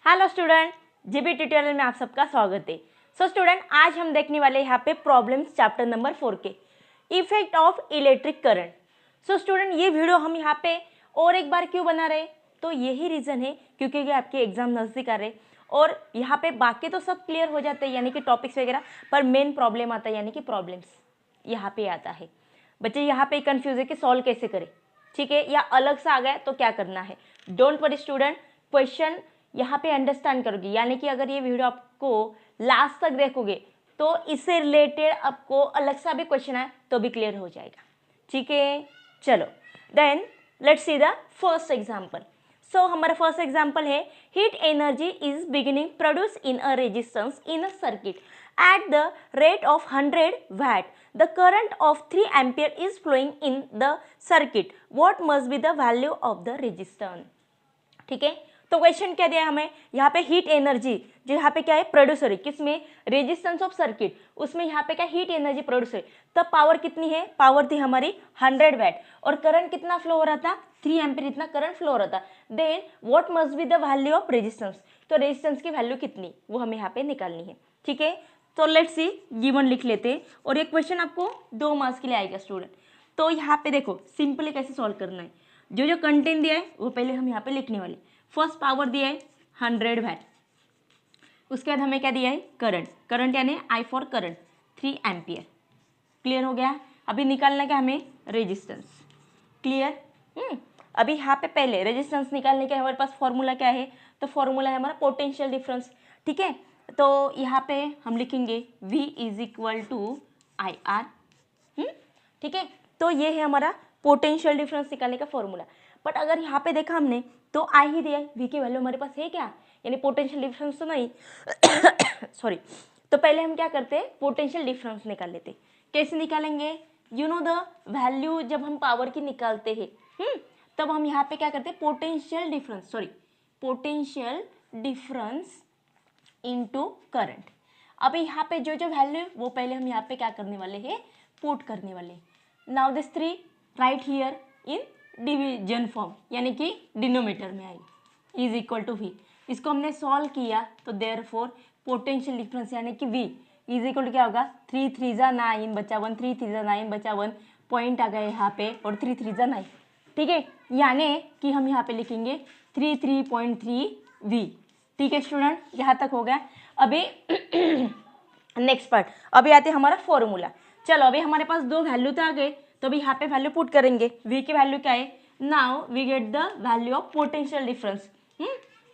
Hello student, GB tutorial में आप सबका स्वागत है। स्टूडेंट, आज हम देखने वाले यहाँ पे प्रॉब्लम्स चैप्टर नंबर 4 के effect of electric current. Student, ये वीडियो हम यहाँ पे और एक बार क्यों बना रहे, तो यही रीज़न है क्योंकि ये आपके एग्जाम नज़दीक आ रहे और यहाँ पे बाकी तो सब क्लियर हो जाते हैं यानी कि टॉपिक्स वगैरह, पर मेन प्रॉब्लम आता है यानी कि प्रॉब्लम्स यहाँ पे आता है। बच्चे यहाँ पे कंफ्यूज है कि सॉल्व कैसे करें, ठीक है, या अलग से आ गया तो क्या करना है। डोंट वरी स्टूडेंट, क्वेश्चन यहाँ पे अंडरस्टैंड करोगे, यानी कि अगर ये वीडियो आपको लास्ट तक देखोगे तो इससे रिलेटेड आपको अलग सा भी क्वेश्चन आए तो भी क्लियर हो जाएगा, ठीक है। चलो then let's see the first example. हमारा फर्स्ट एग्जांपल है, heat energy is beginning produce in a resistance in a circuit at the rate of 100 watt. The current of 3 ampere is flowing in the circuit. What must be the value of the resistance? ठीक है, तो question क्या दिया है हमें यहाँ पे, heat energy जो यहाँ पे क्या है प्रोड्यूसर है, किसमें, रेजिस्टेंस ऑफ सर्किट, उसमें यहाँ पे क्या हीट एनर्जी प्रोड्यूसर। तब पावर कितनी है, पावर थी हमारी 100 वैट और करंट कितना फ्लो हो रहा था, 3 एम्पीयर इतना करंट फ्लो हो रहा था। Then what must be the value of resistance, तो रेजिस्टेंस की वैल्यू कितनी वो हमें यहाँ पे निकालनी है, ठीक है। तो लेट्स सी, गिवन लिख लेते हैं और ये क्वेश्चन आपको 2 मार्क्स के लिए आएगा स्टूडेंट। तो यहाँ पे देखो सिंपली कैसे सॉल्व करना है, जो जो कंटेंट दिया है वो पहले हम यहाँ पे लिखने वाले। फर्स्ट पावर दिया है 100 वैट, उसके बाद हमें क्या दिया है, करंट, करंट यानी I for current 3 ampere, clear हो गया। अभी निकालना क्या हमें, रेजिस्टेंस, क्लियर। अभी यहाँ पे पहले रेजिस्टेंस निकालने का हमारे पास फॉर्मूला क्या है, तो फॉर्मूला है हमारा पोटेंशियल डिफरेंस, ठीक है। तो यहाँ पे हम लिखेंगे V is equal to I R, ठीक है। तो ये है हमारा पोटेंशियल डिफरेंस निकालने का फॉर्मूला। बट अगर यहाँ पे देखा हमने तो आई ही दिया है, V की वैल्यू हमारे पास है क्या, यानी पोटेंशियल डिफरेंस तो नहीं सॉरी। तो पहले हम क्या करते हैं, पोटेंशियल डिफरेंस निकाल लेते। कैसे निकालेंगे, यू नो द वैल्यू, जब हम पावर की निकालते हैं तब हम यहाँ पे क्या करते हैं, potential difference, sorry potential difference into current. अब यहाँ पे जो जो वैल्यू है वो पहले हम यहाँ पे क्या करने वाले हैं, पुट करने वाले। Now this 3 right here in division form, यानी कि डिनोमीटर में आई, इज इक्वल टू V। इसको हमने सॉल्व किया तो देयरफॉर पोटेंशियल डिफरेंस यानी कि V इज इक्वल टू क्या होगा, 3 3 जा 9 बचा 1, 3 3 जा 9 बचा 1, पॉइंट आ गया यहाँ पे और 3 3 जा 9, ठीक है। यानी कि हम यहाँ पे लिखेंगे 33.3 V, ठीक है स्टूडेंट, यहाँ तक हो गया। अभी नेक्स्ट पार्ट, अभी आते हैं हमारा फॉर्मूला। चलो अभी हमारे पास 2 वैल्यू तो आ गए, तो अभी यहाँ पे वैल्यू पुट करेंगे। V की वैल्यू क्या है, now we get the value of potential difference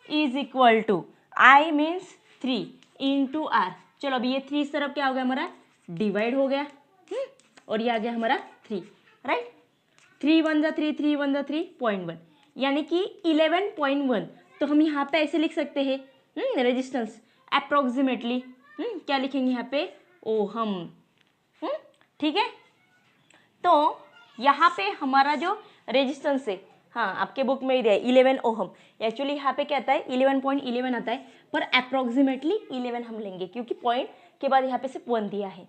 is equal to I means 3 into R। चलो अभी ये 3 इस तरफ क्या हो गया हमारा, डिवाइड हो गया, और ये आ गया हमारा 3, राइट। 3 1 जा 3, 3 1 जा 3.1, यानी कि 11.1। तो हम यहाँ पे ऐसे लिख सकते हैं रेजिस्टेंस अप्रोक्सीमेटली, क्या लिखेंगे यहाँ पे, ओहम, ठीक है। तो यहाँ पे हमारा जो रेजिस्टेंस है, हाँ आपके बुक में ही दिया है 11 ओहम, एक्चुअली यहाँ पे क्या आता है 11.11 आता है, पर अप्रोक्सीमेटली 11 हम लेंगे क्योंकि पॉइंट के बाद यहाँ पे सिर्फ 1 दिया है,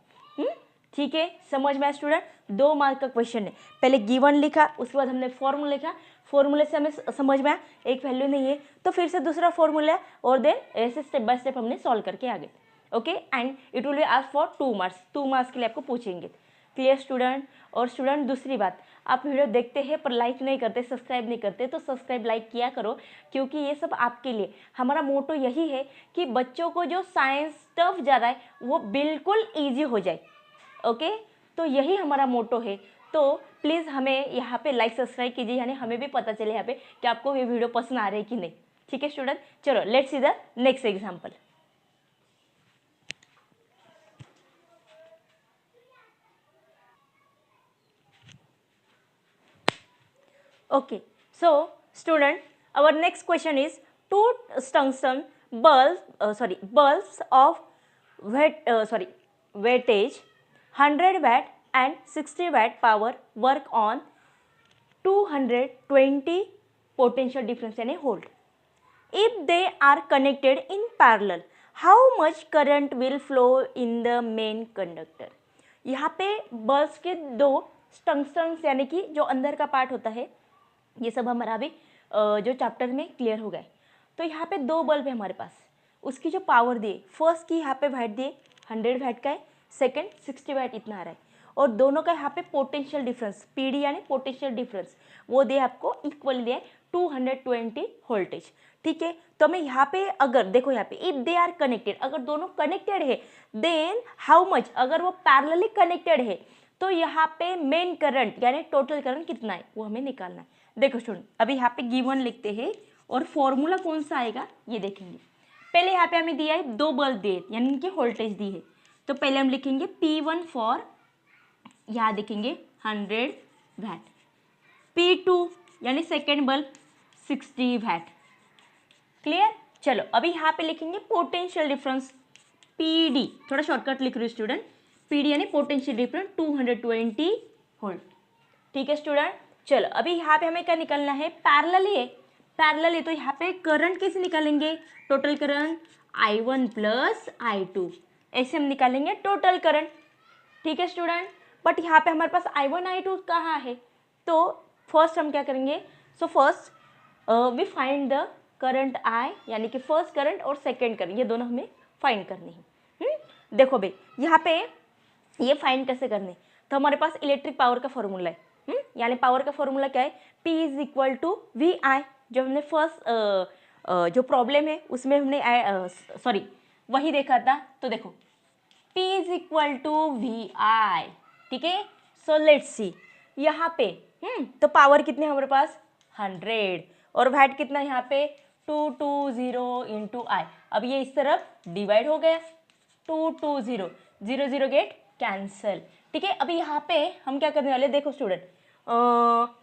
ठीक है। समझ में आया स्टूडेंट, 2 मार्क का क्वेश्चन है, पहले गिवन लिखा उसके बाद हमने फॉर्मूला लिखा, फॉर्मूले से हमें समझ में आया एक वैल्यू नहीं है तो फिर से दूसरा फॉर्मूला और देन ऐसे स्टेप बाय स्टेप हमने सॉल्व करके आ गए, okay. And it will be asked for 2 marks, 2 marks के लिए आपको पूछेंगे, क्लियर स्टूडेंट। और स्टूडेंट दूसरी बात, आप वीडियो देखते हैं पर लाइक नहीं करते, सब्सक्राइब नहीं करते, तो सब्सक्राइब लाइक किया करो क्योंकि ये सब आपके लिए। हमारा मोटो यही है कि बच्चों को जो साइंस टफ जा रहा है वो बिल्कुल ईजी हो जाए, ओके। तो यही हमारा मोटो है, तो प्लीज़ हमें यहाँ पे लाइक सब्सक्राइब कीजिए, यानी हमें भी पता चले यहाँ पे कि आपको ये वीडियो पसंद आ रही है कि नहीं, ठीक है स्टूडेंट। चलो let's see the next example. Okay, so student, our next question is 2 tungsten bulbs of wattage 100 watt and 60 watt power work on 220 potential difference यानी volt. If they are connected in parallel, how much current will flow in the main conductor? यहाँ पे bulb के 2 tungsten यानी कि जो अंदर का part होता है, ये सब हमारा अभी जो चैप्टर में क्लियर हो गए। तो यहाँ पे दो बल्ब है हमारे पास, उसकी जो पावर दिए, फर्स्ट की यहाँ पे वैट दिए 100 वैट का है, सेकंड 60 वैट इतना आ रहा है, और दोनों का यहाँ पे पोटेंशियल डिफरेंस पीडी यानी पोटेंशियल डिफरेंस वो दे आपको इक्वल दिया है 220 वोल्टेज। ठीक है, तो हमें यहाँ पे अगर देखो यहाँ पे इफ दे आर कनेक्टेड, अगर दोनों कनेक्टेड है देन हाउ मच, अगर वो पैरेलली कनेक्टेड है तो यहाँ पे मेन करंट यानी टोटल करंट कितना है वो हमें निकालना है। देखो स्टूडेंट अभी यहाँ पे गिवन लिखते हैं और फॉर्मूला कौन सा आएगा ये देखेंगे। पहले यहाँ पे हमें दिया है दो बल्ब दिए यानी इनकी वोल्टेज दी है, तो पहले हम लिखेंगे P1 फॉर, यहाँ देखेंगे 100 वैट, P2 यानी सेकेंड बल्ब 60 वैट। क्लियर, चलो अभी यहाँ पे लिखेंगे पोटेंशियल डिफरेंस PD, थोड़ा शॉर्टकट लिख रही हूँ स्टूडेंट, PD यानी पोटेंशियल डिफरेंस 220 वोल्ट। ठीक है स्टूडेंट, चलो अभी यहाँ पे हमें क्या निकालना है, पैरेलली है, पैरेलल है तो यहाँ पे करंट कैसे निकालेंगे, total current I1 plus I2, ऐसे हम निकालेंगे टोटल करंट। ठीक है स्टूडेंट, बट यहाँ पे हमारे पास I1 I2 कहाँ है, तो फर्स्ट हम क्या करेंगे, so first we find the current I यानी कि फर्स्ट करंट और सेकेंड करंट, ये दोनों हमें फाइंड करने हैं। देखो भाई यहाँ पे ये फाइंड कैसे करने, तो हमारे पास इलेक्ट्रिक पावर का फॉर्मूला है, यानी पावर का फॉर्मूला क्या है, P is equal to VI, जो हमने फर्स्ट जो प्रॉब्लम है उसमें हमने सॉरी वही देखा था, तो देखो P is equal to VI। ठीक है, सो लेट्स सी यहाँ पे तो पावर कितने हमारे पास 100 और वैट कितना यहाँ पे 220 इंटू I। अब ये इस तरफ डिवाइड हो गया, 220 0 0 गेट कैंसल। ठीक है, अभी यहाँ पे हम क्या करने वाले, देखो स्टूडेंट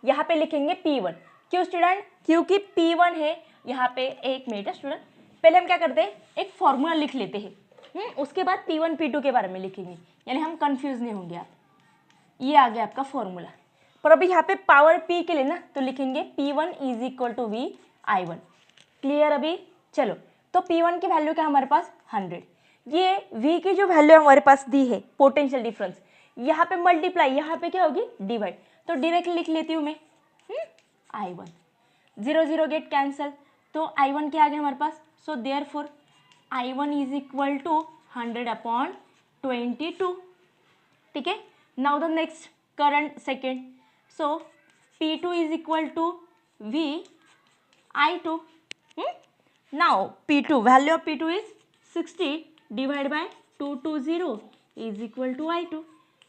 यहाँ पे लिखेंगे P1, क्यों स्टूडेंट, क्योंकि P1 है यहाँ पे, एक मिनट है स्टूडेंट, पहले हम क्या करते हैं एक फॉर्मूला लिख लेते हैं, उसके बाद P1 P2 के बारे में लिखेंगे, यानी हम कंफ्यूज नहीं होंगे आप। ये आ गया आपका फॉर्मूला, पर अभी यहाँ पे पावर P के लिए ना तो लिखेंगे P1 is equal to VI1। Clear, अभी चलो तो P1 की वैल्यू क्या हमारे पास 100, ये V की जो वैल्यू हमारे पास दी है पोटेंशियल डिफरेंस, यहाँ पे मल्टीप्लाई, यहाँ पे क्या होगी डिवाइड, तो डायरेक्टली लिख लेती हूँ मैं I1, 0 0 गेट कैंसल, तो I1 क्या आ गया हमारे पास, so therefore I1 is equal to 100/22। ठीक है, now the next current second, so P2 is equal to VI2। Now P2 value of P2 is 60 divide by 220 is equal to I2,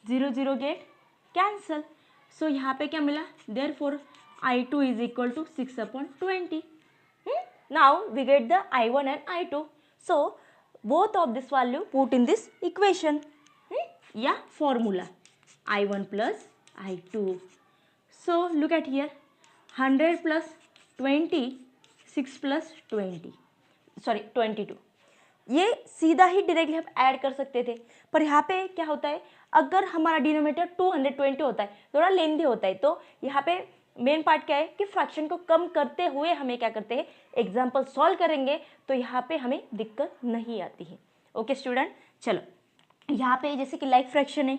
0 0 get cancel, so यहाँ पे क्या मिला, therefore I2 is equal to 6/20। Now we get the I1 and I2, so both of this value put in this equation या formula I1 plus I2। So look at here 100 plus 20, 6 plus 22, ये सीधा ही directly हम add कर सकते थे, पर यहाँ पे क्या होता है, अगर हमारा डिनोमिनेटर 220 होता है, थोड़ा लेंदी होता है, तो यहाँ पे मेन पार्ट क्या है कि फ्रैक्शन को कम करते हुए हमें क्या करते हैं एग्जाम्पल सॉल्व करेंगे, तो यहाँ पे हमें दिक्कत नहीं आती है। ओके स्टूडेंट, चलो यहाँ पे जैसे कि लाइक फ्रैक्शन है,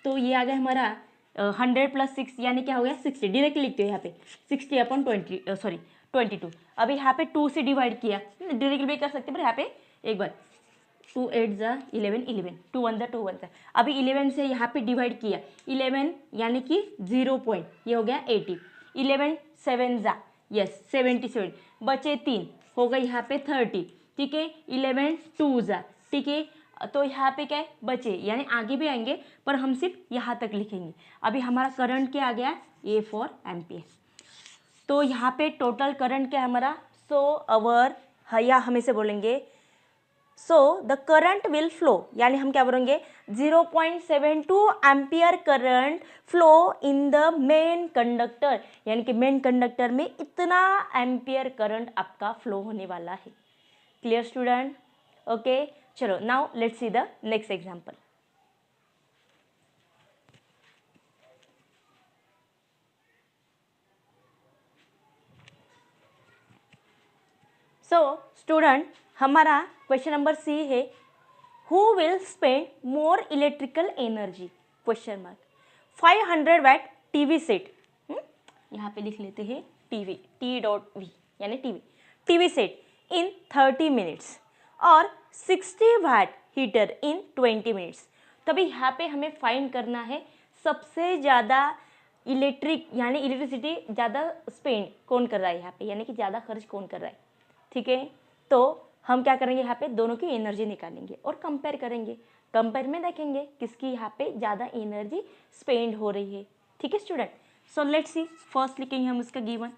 तो ये आ गया हमारा 100 प्लस 6 यानी क्या हो गया 60, डायरेक्टली लिखते हो यहाँ पे 22। अभी यहाँ पे 2 से डिवाइड किया, डायरेक्टली भी कर सकते हैं, पर यहाँ पे एक बार 2 8 जा 11, 2 1 जा 2 1 जा, अभी 11 से यहाँ पे डिवाइड किया, 11 यानी कि 0 पॉइंट, ये हो गया 80, 11 7 जा यस 77, बचे 3 हो गए यहाँ पे 30। ठीक है, 11 2 जा, ठीक है, तो यहाँ पे क्या है बचे, यानी आगे भी आएंगे पर हम सिर्फ यहाँ तक लिखेंगे। अभी हमारा करंट क्या आ गया, A फॉर एम्पियर, तो यहाँ पे टोटल करंट क्या है हमारा, सो अवर या हम इसे बोलेंगे so the current will flow, यानी हम क्या बोलेंगे 0.72 ampere current flow in the main conductor, यानी कि मेन कंडक्टर में इतना एम्पियर करंट आपका फ्लो होने वाला है। क्लियर स्टूडेंट, ओके चलो now let's see the next example. So student हमारा क्वेश्चन नंबर सी है, who will spend more electrical energy question mark 500 watt TV set, यहाँ पे लिख लेते हैं टीवी T.V यानी TV TV set in 30 minutes और 60 वाट हीटर इन 20 मिनट्स। तभी यहाँ पे हमें फाइंड करना है सबसे ज़्यादा इलेक्ट्रिक यानी इलेक्ट्रिसिटी ज़्यादा स्पेंड कौन कर रहा है यहाँ पे, यानी कि ज़्यादा खर्च कौन कर रहा है। ठीक है, तो हम क्या करेंगे, यहाँ पे दोनों की एनर्जी निकालेंगे और कंपेयर करेंगे। कंपेयर में देखेंगे किसकी यहाँ पे ज़्यादा एनर्जी स्पेंड हो रही है। ठीक है student, so let's see, first लिखेंगे हम उसका गिवन।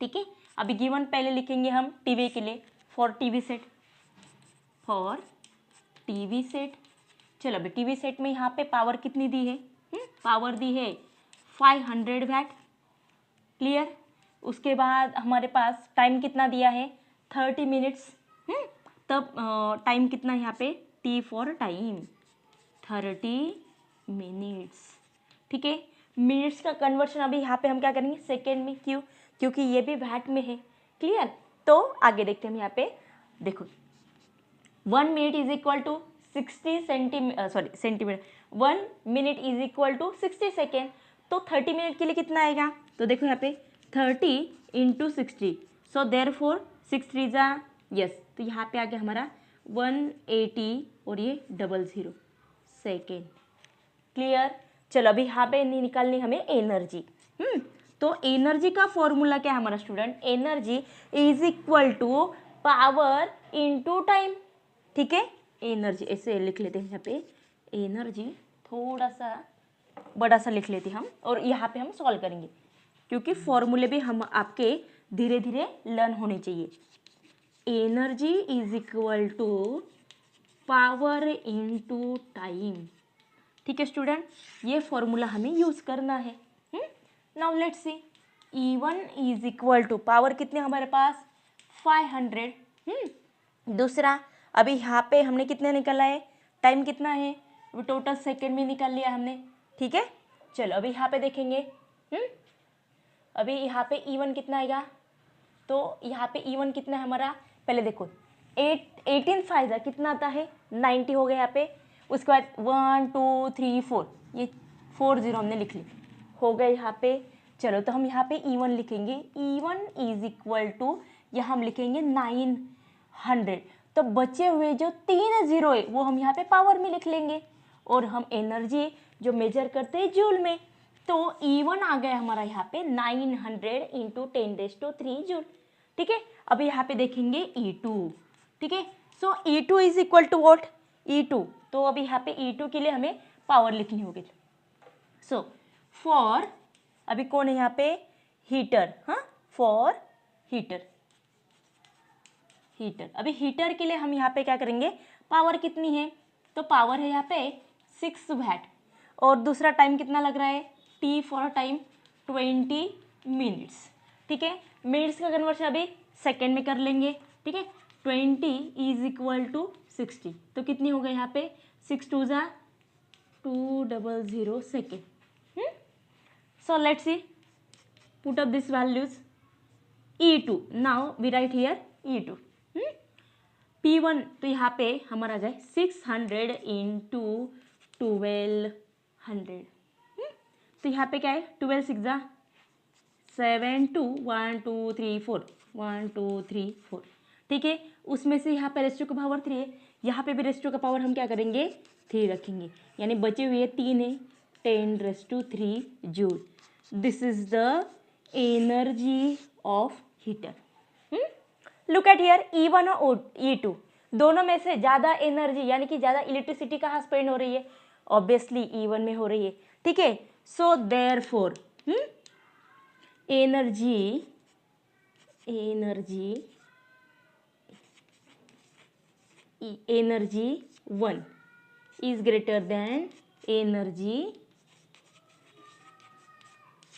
ठीक है, अभी गिवन पहले लिखेंगे हम टीवी के लिए, for TV set, for TV set. चलो अभी टीवी सेट में यहाँ पे पावर कितनी दी है, पावर दी है 500 वाट। क्लियर, उसके बाद हमारे पास टाइम कितना दिया है 30 मिनट्स। तब टाइम कितना यहाँ पे, टी फॉर टाइम 30 मिनट्स। ठीक है, मिनट्स का कन्वर्शन अभी यहाँ पे हम क्या करेंगे सेकेंड में, क्यों, क्योंकि ये भी वैट में है। क्लियर, तो आगे देखते हैं हम यहाँ पे, देखो 1 minute is equal to 60 centimetre, 1 minute is equal to 60 second. तो 30 मिनट के लिए कितना आएगा, तो देखो यहाँ पे 30 इंटू 60, सो देयर फोर 6 3 जा यस, तो यहाँ पे आ गया हमारा 180 और ये 00 सेकेंड। क्लियर, चलो अभी यहाँ पे नहीं निकालनी हमें एनर्जी। तो एनर्जी का फॉर्मूला क्या है हमारा student, energy is equal to power into time. ठीक है, एनर्जी ऐसे लिख लेते हैं यहाँ पे, एनर्जी थोड़ा सा बड़ा सा लिख लेते हैं हम, और यहाँ पे हम सॉल्व करेंगे क्योंकि फॉर्मूले भी हम आपके धीरे धीरे लर्न होने चाहिए। Energy is equal to power into time. ठीक है स्टूडेंट, ये फॉर्मूला हमें यूज करना है। Now let's see, E1 is equal to power कितने हमारे पास 500। दूसरा अभी यहाँ पे हमने कितने निकाला है, टाइम कितना है, वो टोटल सेकेंड में निकाल लिया हमने। ठीक है, चलो अभी यहाँ पे देखेंगे, अभी यहाँ पे E1 कितना आएगा, तो यहाँ पे E1 कितना है हमारा, पहले देखो 18 फाइजा कितना आता है 90 हो गया यहाँ पे। उसके बाद 1 2 3 4, ये 40 हमने लिख ली, हो गए यहाँ पे। चलो तो हम यहाँ पे E1 लिखेंगे, E1 इज इक्वल टू यहाँ हम लिखेंगे 900। तो बचे हुए जो 3 जीरो है वो हम यहाँ पे पावर में लिख लेंगे, और हम एनर्जी जो मेजर करते हैं जूल में, तो E1 आ गया हमारा यहाँ पे 900 इंटू 10⁻³ जूल। ठीक है, अभी यहाँ पे देखेंगे E2। ठीक है, so E2 is equal to what, E2, तो अभी यहाँ पे E2 के लिए हमें पावर लिखनी होगी। सो फॉर, अभी कौन है यहाँ पे, हीटर, हाँ फॉर हीटर, हीटर। अभी हीटर के लिए हम यहाँ पे क्या करेंगे, पावर कितनी है, तो पावर है यहाँ पे 6 वाट, और दूसरा टाइम कितना लग रहा है, टी फॉर टाइम 20 मिनट्स। ठीक है, मिनट्स का कन्वर्शन अभी सेकेंड में कर लेंगे। ठीक है, 20 इज इक्वल टू 60, तो कितनी हो गई यहाँ पे 6 2 जा 200 second. So let's see, put up these values. E2, now we write here E2. P1 तो यहाँ पे हमारा आ जाए 600 इंटू 1200। तो यहाँ पे क्या है 12 6 जा 7 2 1 2 3 4 1 2 3 4। ठीक है, उसमें से यहाँ पे रेस्टो का पावर 3 है, यहाँ पे भी रेस्टो का पावर हम क्या करेंगे 3 रखेंगे, यानी बचे हुए 3 है 10⁻³ joule. This is the energy of heater. Look at here, E1 और E2 दोनों में से ज़्यादा एनर्जी यानी कि ज़्यादा इलेक्ट्रिसिटी कहाँ स्पेंड हो रही है, ऑब्वियसली E1 में हो रही है। ठीक है, so therefore energy energy 1 is greater than energy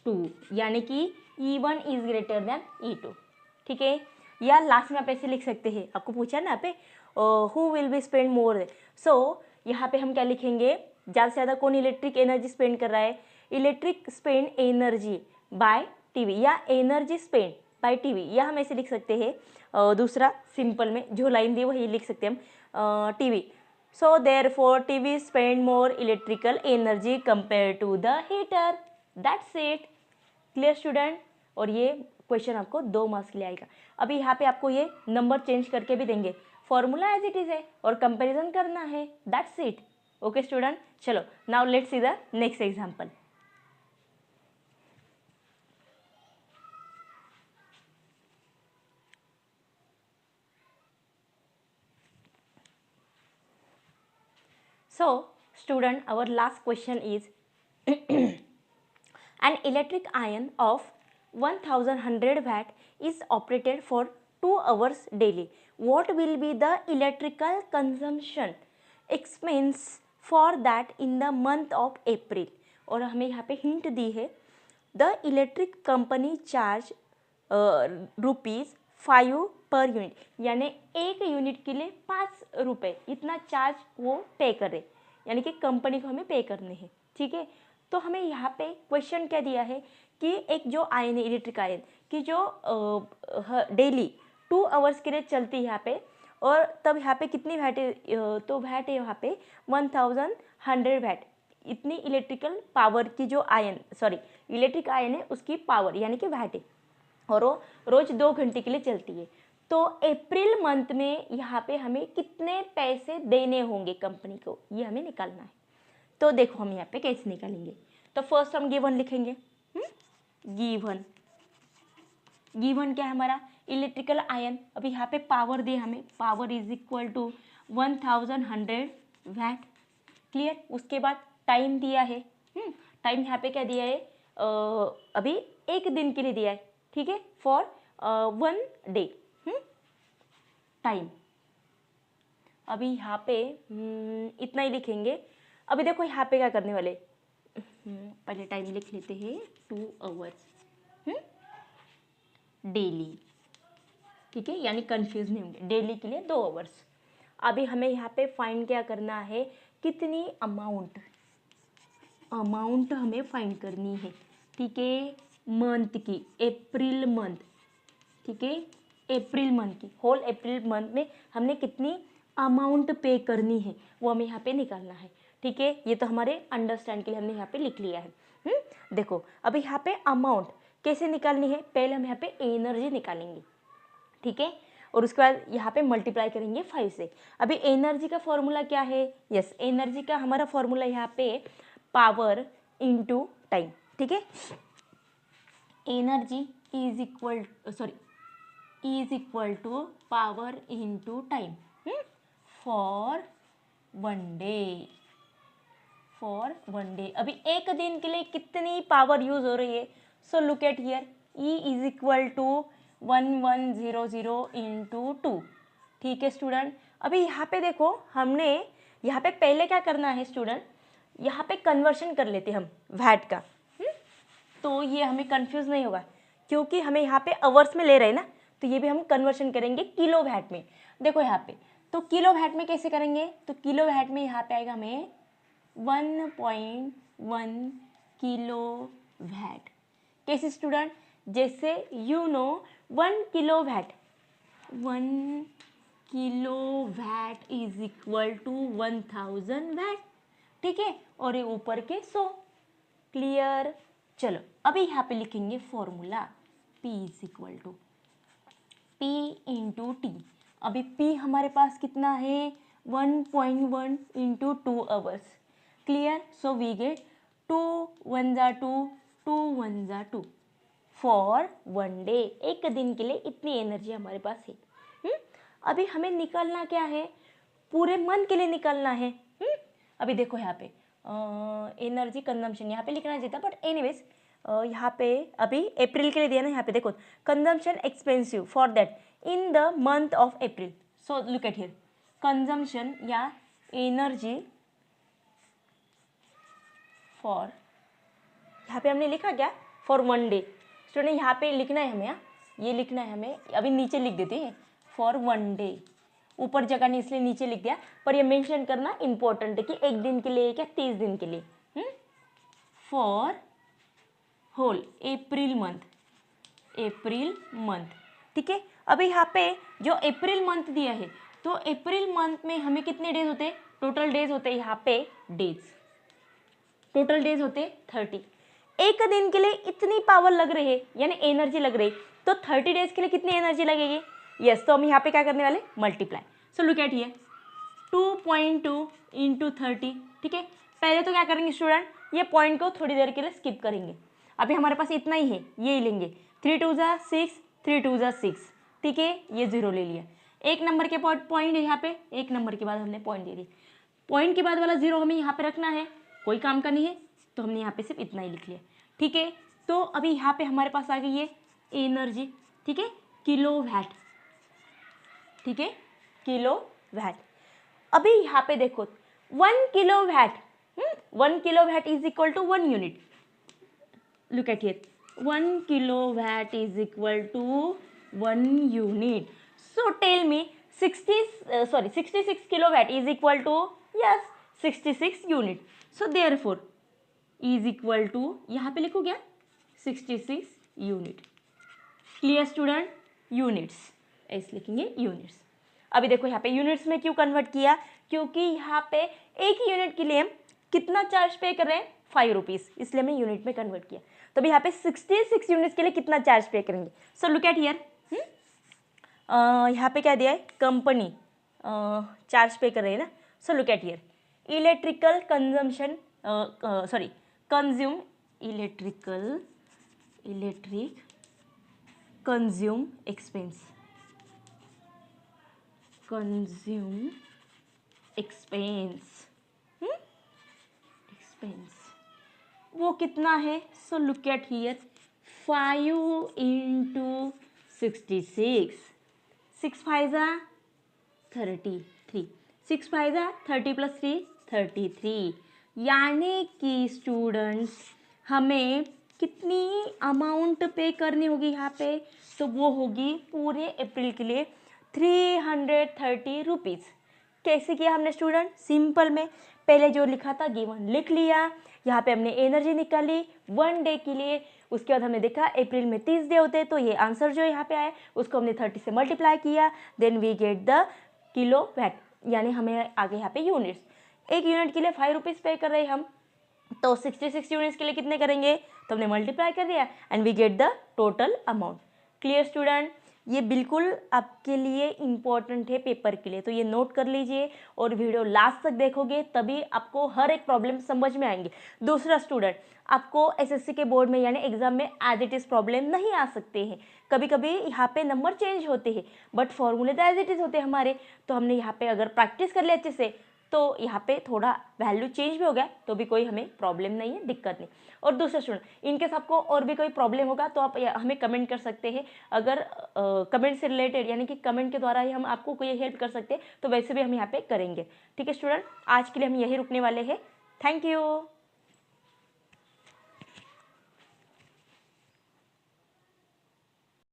2, यानी कि E1 is greater than E2। ठीक है, या लास्ट में आप ऐसे लिख सकते हैं, आपको पूछा ना यहाँ पे who will be spend more, so यहाँ पे हम क्या लिखेंगे, ज़्यादा से ज़्यादा कौन इलेक्ट्रिक एनर्जी स्पेंड कर रहा है, electric spend energy by TV, या एनर्जी स्पेंड बाय टीवी, या हम ऐसे लिख सकते हैं दूसरा सिंपल में जो लाइन दी वही लिख सकते हैं हम TV. So therefore TV spend more electrical energy compare to the heater, that's it. Clear student, और ये क्वेश्चन आपको 2 मार्क्स के लिए आएगा। अभी यहाँ पे आपको ये नंबर चेंज करके भी देंगे, फॉर्मूला एज इट इज है और कंपैरिजन करना है, दैट्स इट। ओके स्टूडेंट, चलो now let's see the next example. So student, our last question is an electric iron of 1100 watt is operated for 2 hours daily. What will be the electrical consumption expense for that in the month of April? और हमें यहाँ पे hint दी है, the electric company charge ₹5 per unit, यानी 1 unit के लिए 5 रुपये, इतना चार्ज वो पे करे, यानी कि कंपनी को हमें पे करने हैं। ठीक है, तो हमें यहाँ पे क्वेश्चन क्या दिया है कि एक जो आयन है, इलेक्ट्रिक आयन की जो डेली 2 आवर्स के लिए चलती है यहाँ पे, और तब यहाँ पे कितनी वैट है, तो वैट है यहाँ पे 1100 वैट, इतनी इलेक्ट्रिकल पावर की जो इलेक्ट्रिक आयन है उसकी पावर यानी कि वैट है, और वो रोज 2 घंटे के लिए चलती है। तो अप्रैल मंथ में यहाँ पे हमें कितने पैसे देने होंगे कंपनी को, ये हमें निकालना है। तो देखो हम यहाँ पे कैसे निकालेंगे, तो फर्स्ट हम गिवन लिखेंगे। गिवन क्या है हमारा, इलेक्ट्रिकल आयन। अभी यहाँ पे पावर दिया हमें, power is equal to 1100 watt, clear. उसके बाद टाइम दिया है, टाइम यहाँ पे क्या दिया है, अभी 1 दिन के लिए दिया है, ठीक है, फॉर 1 डे टाइम। अभी यहाँ पे इतना ही लिखेंगे। अभी देखो यहाँ पे क्या करने वाले, पहले टाइम लिख लेते हैं 2 आवर्स डेली, ठीक है, यानी कंफ्यूज नहीं होंगे, डेली के लिए 2 आवर्स। अभी हमें यहाँ पे फाइंड क्या करना है, कितनी अमाउंट हमें फाइंड करनी है, ठीक है, मंथ की, अप्रैल मंथ, ठीक है, अप्रैल मंथ की, होल अप्रैल मंथ में हमने कितनी अमाउंट पे करनी है वो हमें यहाँ पे निकालना है, ठीक है। ये तो हमारे अंडरस्टैंड के लिए हमने यहाँ पे लिख लिया है। देखो अभी यहाँ पे अमाउंट कैसे निकालनी है, पहले हम यहाँ पे एनर्जी निकालेंगे, ठीक है, और उसके बाद यहाँ पे मल्टीप्लाई करेंगे 5 से। अभी एनर्जी का फॉर्मूला क्या है, यस, एनर्जी का हमारा फॉर्मूला यहाँ पे पावर इंटू टाइम, ठीक है। Energy is equal to power into time for 1 day. अभी 1 दिन के लिए कितनी पावर यूज हो रही है, so look at here, E is equal to 1100 into 2, ठीक है स्टूडेंट। अभी यहाँ पे देखो, हमने यहाँ पे पहले क्या करना है स्टूडेंट, यहाँ पे कन्वर्शन कर लेते हम वैट का, तो ये हमें कंफ्यूज नहीं होगा, क्योंकि हमें यहाँ पे आवर्स में ले रहे हैं ना, तो ये भी हम कन्वर्शन करेंगे किलो वैट में। देखो यहाँ पे, तो किलो वैट में कैसे करेंगे, तो किलो वैट में यहाँ पे आएगा हमें 1.1 किलो वैट। कैसे स्टूडेंट, जैसे you know 1 kilo watt is equal to 1000 watt, ठीक है, और ये ऊपर के 100, क्लियर। चलो अभी यहाँ पे लिखेंगे formula, P is equal to P into T. अभी P हमारे पास कितना है, 1.1 into 2 hours, clear. So we get 2 1 जा 2, 2 1 जा 2 फॉर 1 डे, 1 दिन के लिए इतनी एनर्जी हमारे पास है। अभी हमें निकालना क्या है, पूरे मंथ के लिए निकालना है। अभी देखो यहाँ पे एनर्जी कंजम्पशन यहाँ पे लिखना चाहिए था, बट एनीवेज यहाँ पे अभी अप्रैल के लिए दिया ना, यहाँ पे देखो consumption expensive for that in the month of April. So look at here, consumption या एनर्जी फॉर, यहाँ पे हमने लिखा क्या, फॉर 1 डे। स्टूडेंट यहाँ पे लिखना है हमें, ये लिखना है हमें, अभी नीचे लिख देते हैं फॉर 1 डे, ऊपर जगह नहीं इसलिए नीचे लिख दिया, पर ये मेंशन करना इंपॉर्टेंट है कि 1 दिन के लिए क्या 30 दिन के लिए, फॉर होल अप्रैल मंथ, ठीक है। अभी यहाँ पे जो अप्रैल मंथ दिया है, तो अप्रैल मंथ में हमें कितने डेज होते हैं, टोटल डेज होते हैं यहाँ पे टोटल डेज होते 30। 1 दिन के लिए इतनी पावर लग रही है, यानी एनर्जी लग रही, तो 30 डेज के लिए कितनी एनर्जी लगेगी? यस, तो हम यहाँ पे क्या करने वाले? Multiply. So look at here 2.2 into 30, ठीक है। पहले तो क्या करेंगे स्टूडेंट, ये पॉइंट को थोड़ी देर के लिए स्किप करेंगे। अभी हमारे पास इतना ही है, ये ही लेंगे। 3 2 जा 6, 3 2 जा 6, ठीक है। ये 0 ले लिया। एक नंबर के पॉइंट है यहाँ पे, एक नंबर के बाद हमने पॉइंट दे दिया। पॉइंट के बाद वाला 0 हमें यहाँ पे रखना है, कोई काम का नहीं है, तो हमने यहाँ पे सिर्फ इतना ही लिख लिया, ठीक है। तो अभी यहाँ पे हमारे पास आ गई है एनर्जी, ठीक है, किलोवाट, ठीक है, किलोवाट। अभी यहाँ पे देखो 1 kilowatt, 1 kilowatt is equal to 1 unit. Look at here 1 kilowatt is equal to 1 unit. So tell me 66 kilowatt is equal to, yes, 66 unit. So therefore is equal to, यहाँ पे लिखो क्या? 66 यूनिट। Clear student? यूनिट्स ऐसे लिखेंगे, units. अभी देखो यहाँ पे यूनिट्स में क्यों कन्वर्ट किया? क्योंकि यहाँ पे एक यूनिट के लिए हम कितना चार्ज पे कर रहे हैं? 5 रुपीज़, इसलिए हमने यूनिट में कन्वर्ट किया। तो अभी यहाँ पे 66 यूनिट्स के लिए कितना चार्ज पे करेंगे? सो लुक एट हियर, यहाँ पे क्या दिया है? कंपनी चार्ज पे कर रहे हैं ना। सो look at here electrical consumption, sorry consume, electric consume expense, वो कितना है? So look at here 5 into 66, 6 5 जा 33, 6 5 जा 30 प्लस 3 33, यानी कि स्टूडेंट्स हमें कितनी अमाउंट पे करनी होगी यहाँ पे? तो वो होगी पूरे अप्रैल के लिए 330 रुपीज़। कैसे किया हमने स्टूडेंट? सिंपल में पहले जो लिखा था गिवन लिख लिया, यहाँ पे हमने एनर्जी निकाली 1 डे के लिए। उसके बाद हमने देखा अप्रैल में 30 डे होते हैं, तो ये आंसर जो यहाँ पे आया उसको हमने 30 से मल्टीप्लाई किया, then we get the kilowatt, यानी हमें आगे यहाँ पे यूनिट्स। एक यूनिट के लिए 5 रुपीज़ पे कर रहे हैं हम, तो 66 यूनिट्स के लिए कितने करेंगे? तो हमने मल्टीप्लाई कर दिया and we get the total amount. Clear student? ये बिल्कुल आपके लिए इम्पॉर्टेंट है पेपर के लिए, तो ये नोट कर लीजिए और वीडियो लास्ट तक देखोगे तभी आपको हर एक प्रॉब्लम समझ में आएंगे। दूसरा स्टूडेंट, आपको एसएससी के बोर्ड में यानी एग्जाम में एज इट इज़ प्रॉब्लम नहीं आ सकते हैं। कभी कभी यहाँ पे नंबर चेंज होते हैं बट फॉर्मूले तो एज इट इज़ होते हैं हमारे। तो हमने यहाँ पे अगर प्रैक्टिस कर लिया अच्छे से तो यहाँ पे थोड़ा वैल्यू चेंज भी हो गया तो भी कोई हमें प्रॉब्लम नहीं है, दिक्कत नहीं। और दूसरा स्टूडेंट, इनकेस आपको और भी कोई प्रॉब्लम होगा तो आप हमें कमेंट कर सकते हैं। अगर कमेंट से रिलेटेड यानी कि कमेंट के द्वारा ही हम आपको कोई हेल्प कर सकते हैं तो वैसे भी हम यहाँ पे करेंगे। ठीक है स्टूडेंट, आज के लिए हम यही रुकने वाले हैं। Thank you.